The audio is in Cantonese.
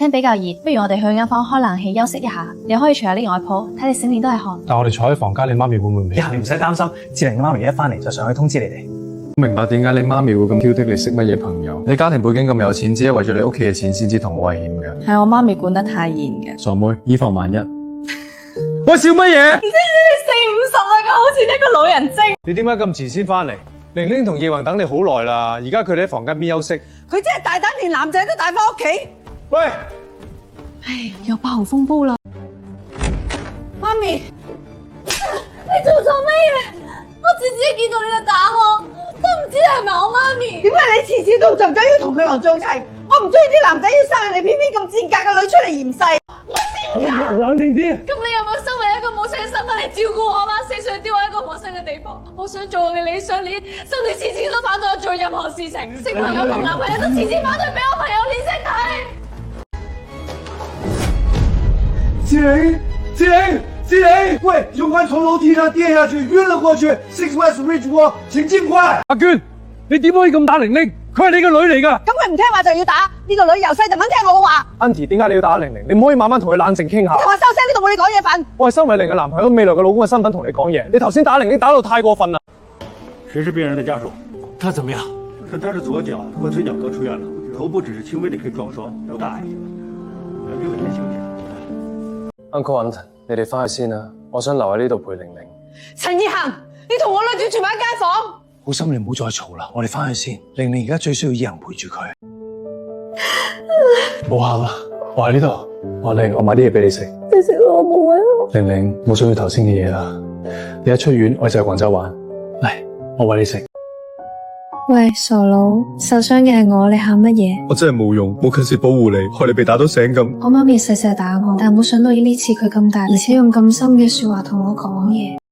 天比較熱，不如我哋去間房開冷氣休息一下。你可以除下啲外鋪，睇你成年都係汗。但我哋坐喺房間，你媽咪會唔會唔以後你唔使擔心，志玲媽咪一返嚟就上去通知你哋。明白點解你媽咪會咁挑剔你識乜嘢朋友？你家庭背景咁有錢，只係為咗你屋企嘅錢先至同我危險嘅。係我媽咪管得太嚴嘅。傻妹，以防萬一。我笑乜嘢？唔知你4、50啦，好似一個老人精。你點解咁遲先翻嚟？玲玲同葉宏等你好耐啦，而家佢哋喺房間邊休息。佢真係大膽，連男仔都帶翻屋企。喂，唉，又爆紅風暴啦！媽咪，你做錯咩嘢？我次次一見到你就打我，都唔知係咪我媽咪。點解你次次都就咁要同佢嚟做齊？我唔中意啲男仔要生你偏偏咁賤格嘅女出嚟嫌細。冷靜啲。咁你有冇身為一個母親嘅身份嚟照顧我嗎？4歲丟我一個陌生嘅地方，我想做我嘅理想戀，甚至次次都反對我做任何事情，識朋友同男朋友都次次反對俾我朋友練識睇。志玲，喂，有关从楼梯上跌下去，晕了过去。Six West Ridge Walk，请尽快。阿娟，你點可以咁打玲玲？佢係你個女嚟㗎。咁佢唔聽話就要打，呢個女由細就唔肯聽我嘅話。Auntie，點解你要打玲玲？你唔可以慢慢同佢冷靜傾下。我話收聲，呢度冇你講嘢份。我係身為你嘅男朋友、未來嘅老公嘅身份同你講嘢。你頭先打玲玲打到太過分啦。谁是病人的家屬？他怎麼樣？看他是左腳和腿腳各出院了，頭部只是輕微的可以撞傷，不大礙。6天休假。Uncle Anton，你哋翻去先啦，我想留喺呢度陪玲玲。陳意涵，你同我女主住埋一間房。好心你唔好再嘈啦，我哋翻去先。玲玲而家最需要有人陪住佢。冇喊啦，我喺呢度。我嚟，我買啲嘢俾你食。你食到我冇位咯。玲玲，冇想要頭先嘅嘢啦。你一出院，我就去廣州玩。嚟，我餵你食。喂，傻佬，受傷嘅係我，你喊乜嘢？我真係冇用，冇及時保護你，害你被打到醒咁。我媽咪細細打我，但冇想到呢次佢咁大，而且用咁深嘅說話同我講嘢。